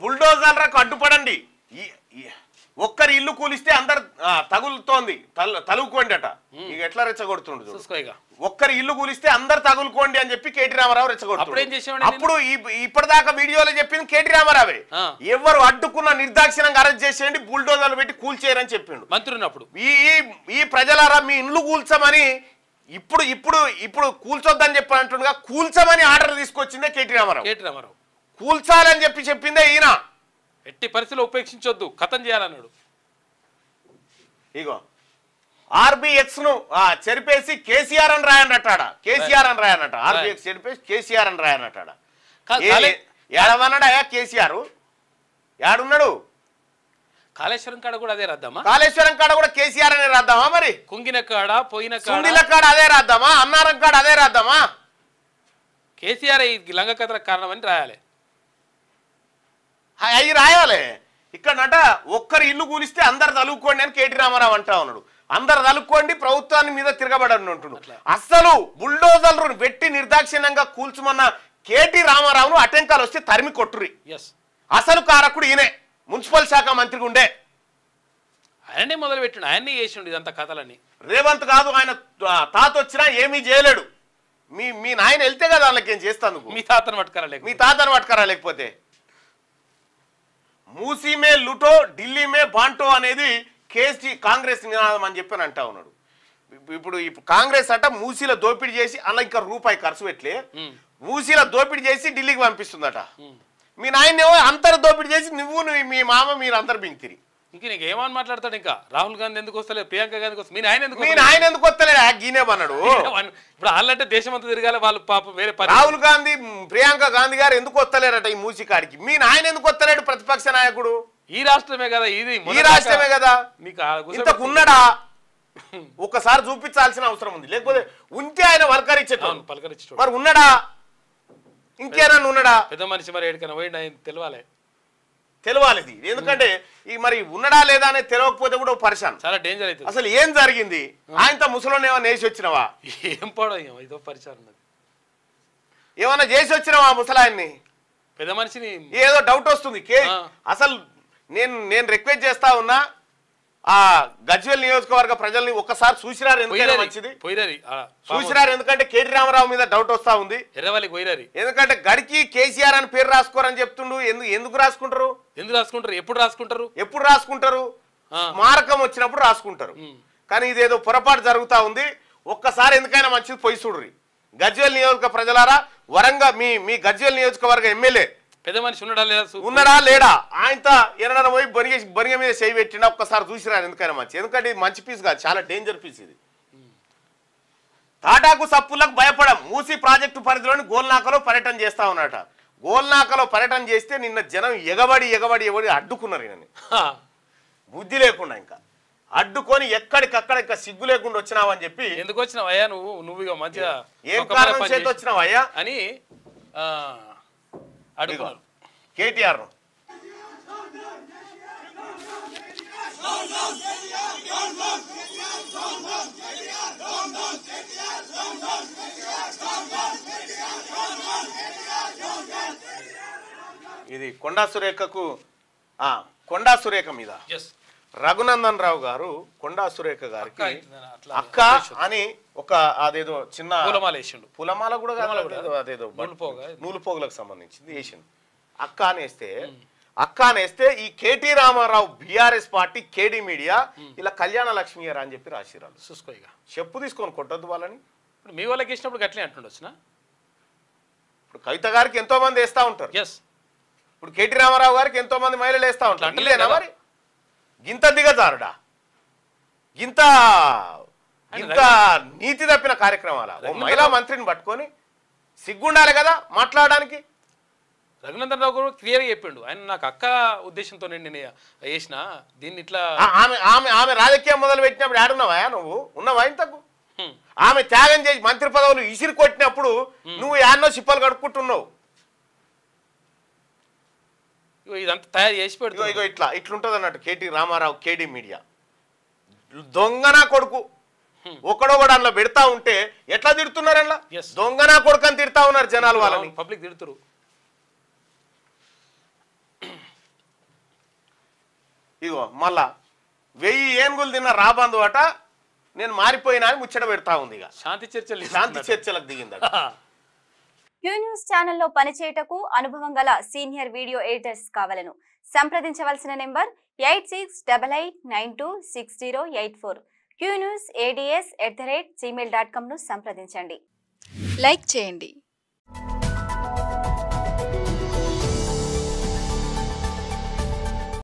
బుల్డోజర్లకు అడ్డుపడండి. ఒక్కరి ఇల్లు కూలిస్తే అందరు తగులుతోంది తలుగుకోండి అట. ఇక ఎట్లా రెచ్చగొడుతుండు, ఒక్కరి ఇల్లు కూలిస్తే అందరు తగులుకోండి అని చెప్పి కేటీ రామారావు రెచ్చగొడుతుంది. అప్పుడు ఇప్పటిదాకా వీడియోలో చెప్పింది కేటీ రామారావే. ఎవరు అడ్డుకున్న నిర్దాక్షిణంగా అరెస్ట్ చేసేయండి, బుల్డోజర్లు పెట్టి కూల్చేయరని చెప్పిండు మంత్రున్నప్పుడు. ఈ ప్రజలారా మీ ఇల్లు కూల్చమని ఇప్పుడు ఇప్పుడు ఇప్పుడు కూల్చొద్దని చెప్పి అంటుండగా కూల్చమని ఆర్డర్ తీసుకొచ్చిందే కేటీ రామారావు. కూల్చాలని చెప్పిందే ఈయన. ఎట్టి పరిస్థితుల్లో ఉపేక్షించొద్దు, ఖతం చేయాలన్నాడు. ఇగో ఆర్బిఎక్స్ ను చెరిపేసి కేసీఆర్ అని రాయనట్టాడ. కేసీఆర్ అని రాయనట. ఆర్బిఎక్స్ చెరిపేసి కేసీఆర్ అని రాయనట్టాడ. ఏడవన్నాడా కేసీఆర్? ఏడున్నాడు? కాళేశ్వరం కాడ కూడా అదే రాద్దామా? కాళేశ్వరం కాడ కూడా కేసీఆర్ అనే రాద్దామా? మరి కుంగిన కాడ పోయిన కాడ అదే రాద్దామా? అన్నారం కాడ అదే రాద్దామా? కేసీఆర్ ఈ లంగ కథల కారణం అని రాయాలి. అవి రాయాలి. ఇక్కడనట ఒక్కరి ఇల్లు కూలిస్తే అందరు తలుక్కోండి అని కేటీ రామారావు అంటా ఉన్నాడు. అందరు తలుక్కోండి, ప్రభుత్వాన్ని మీద తిరగబడని అంటున్నాడు. అస్సలు బుల్డోజర్లు పెట్టి నిర్దాక్షిణ్యంగా కూల్చుమన్న కేటీ రామారావును అటెంకాలు వస్తే తరిమి కొట్టురి. అసలు కారకుడు ఈయనే, మున్సిపల్ శాఖ మంత్రిగా ఉండే ఆయనే మొదలు పెట్టిండు, ఆయన్ని చేసిండు ఇదంతా కథలని. రేవంత్ కాదు, ఆయన తాత వచ్చినా ఏమీ చేయలేడు. మీ నాయన వెళ్తే కదా వాళ్ళకేం చేస్తాను. మీ తాతను పట్టుకరా లేకపోతే మూసీ మే లుటో ఢిల్లీ మే బాంటో అనేది కాంగ్రెస్ నినాదం అని చెప్పని అంటా ఉన్నాడు. ఇప్పుడు కాంగ్రెస్ అట మూసీలో దోపిడీ చేసి అలా ఇంకా రూపాయి ఖర్చు పెట్టలే, మూసీలో దోపిడీ చేసి ఢిల్లీకి పంపిస్తుందట. మీ నాయనేమో అంతర్ దోపిడీ చేసి నువ్వు మీ మామ మీరు అందరు బింకిరి. ఇంక నీకు ఏమని మాట్లాడతాడు? ఇంకా రాహుల్ గాంధీ ఎందుకు వస్తలేదు, ప్రియాంక గాంధీ వస్తుంది, మీ ఆయన ఎందుకు వస్తలేదు? గీనేమన్నాడు. ఇప్పుడు వాళ్ళంటే దేశం అంతా తిరగాలి వాళ్ళు, పాపం వేరే రాహుల్ గాంధీ ప్రియాంక గాంధీ గారు ఎందుకు వస్తలేరట ఈ మూసి కాడికి? మీ నాయన ఎందుకు వస్తలేడు ప్రతిపక్ష నాయకుడు? ఈ రాష్ట్రమే కదా ఇది, ఈ రాష్ట్రమే కదా. మీకు ఉన్నాడా? ఒక్కసారి చూపించాల్సిన అవసరం ఉంది. లేకపోతే ఉంటే ఆయన పలకరించేటోడు, మరి ఉన్నాడా? ఇంకేనా ఉన్నాడా? పెద్ద మనిషి మరి ఎక్కడికైనా పోయిండు, ఆయన తెలవాలి. ఎందుకంటే ఈ మరి ఉన్నడా లేదా అనేది తెలియకపోతే కూడా పరిశాన్, చాలా డేంజర్ అవుతుంది. అసలు ఏం జరిగింది? ఆయనతో ముసలోని ఏమన్నా వేసి వచ్చినవా? ఏం పడో ఇదో పరిశాన్, ఏమన్నా చేసి వచ్చినవా ముసలాయన్ని? పెద్ద మనిషిని ఏదో డౌట్ వస్తుంది. అసలు నేను రిక్వెస్ట్ చేస్తా ఉన్నా, ఆ గజ్వేల్ నియోజకవర్గ ప్రజల్ని ఒక్కసారి చూసిరారు, ఎందుకంటే మంచిది చూసిరారు. ఎందుకంటే కేటీ రామారావు మీద డౌట్ వస్తా ఉంది. ఎందుకంటే గడికి కేసీఆర్ అని పేరు రాసుకోరని చెప్తుండు. ఎందుకు రాసుకుంటారు? ఎప్పుడు రాసుకుంటారు? స్మారకం వచ్చినప్పుడు రాసుకుంటారు. కానీ ఇదేదో పొరపాటు జరుగుతా ఉంది. ఒక్కసారి ఎందుకైనా మంచిది పోయి చూడ్రి. గజ్వేల్ నియోజక ప్రజలారా, వరంగా మీ గజ్వేల్ నియోజకవర్గ ఎమ్మెల్యే పెద్ద మనిషి ఉన్నాడా లేడా? ఆయనతో ఎన్నడన్నా పోయి బొనిగ మీద చేయి పెట్టినా ఒక్కసారి చూసిరారు, ఎందుకైనా మంచి. ఎందుకంటే ఇది మంచి పీస్ కాదు, చాలా డేంజర్ పీస్ ఇది. తాటాకు సప్పులకు భయపడం. మూసీ ప్రాజెక్టు పరిధిలోని గోల్నాకలో పర్యటన చేస్తా ఉన్నట. గోల్నాకలో పర్యటన చేస్తే నిన్న జనం ఎగబడి అడ్డుకున్నారు. ఈయనని బుద్ధి లేకుండా ఇంకా అడ్డుకొని ఎక్కడికక్కడ ఇంకా సిగ్గు లేకుండా వచ్చినావని చెప్పి. ఎందుకు వచ్చినావయ్యా నువ్వు ఇక మంచిగా ఏం కారణం చేతి వచ్చినావయ్యా అని అడుగున్నారు కేటీఆర్. ఇది కొండా సురేఖ మీద రఘునందన్ రావు గారు కొండా సురేఖ గారికి అక్క అని ఒక అదేదో చిన్న పులమాల కూడా అదేదో నూలుపోగులకు సంబంధించింది వేసింది. అక్క అనేస్తే ఈ కేటీ రామారావు బీఆర్ఎస్ పార్టీ కేడీ మీడియా ఇలా కళ్యాణ లక్ష్మి గారు అని చెప్పి రాసిరాలు. చూసుకోగా చెప్పు తీసుకొని కొట్టద్దు వాళ్ళని. ఇప్పుడు మీ వాళ్ళకి ఇచ్చినప్పుడు గట్లే అంటుండొచ్చునా? ఇప్పుడు కవిత గారికి ఎంతో మంది వేస్తా ఉంటారు. ఇప్పుడు కేటీ రామారావు గారికి ఎంతో మంది మహిళలు వేస్తా ఉంటారు. అంటలేనా మరి? గింత దిగజారుడా, గింత నీతి తప్పిన కార్యక్రమాల ఓ మహిళా మంత్రిని పట్టుకొని సిగ్గుండాలి కదా మాట్లాడడానికి. రఘునందన్ రావు గారు క్లియర్గా చెప్పిండు, ఆయన నాకు అక్క ఉద్దేశంతో నేను వేసిన దీన్ని ఇట్లా. ఆమె రాజకీయం మొదలు పెట్టినప్పుడు ఆడున్నావా నువ్వు? ఉన్నావా ఇంతకు? ఆమె త్యాగం చేసి మంత్రి పదవులు ఇసిరి కొట్టినప్పుడు నువ్వు యాన్నో సిప్పలు కడుక్కుంటున్నావు. ఇదంతా తయారు చేసి పెడుతూ ఇగో ఇట్లుంటది అన్నట్టు కేటీ రామారావు కేడీ మీడియా. దొంగనా కొడుకు ఒకడొకడు అందులో పెడతా ఉంటే ఎట్లా తిడుతున్నారు? అలా దొంగనా కొడుకు అని తిడతా ఉన్నారు జనాలు, వాళ్ళని పబ్లిక్ తిడుతురు. ఇగో మళ్ళా 1000 ఏనుగులు తిన్న రాబందు అట నేను మారిపోయినా అని ముచ్చట పెడతా ఉంది. ఇక శాంతి చర్చలకు దిగిందట. క్యూ న్యూస్ ఛానల్లో పనిచేయటకు అనుభవం గల సీనియర్ వీడియో ఎడిటర్స్ కావాలను సంప్రదించవలసిన నెంబర్ 8688926084. qnewsads@gmail.com ను సంప్రదించండి. లైక్ చేయండి.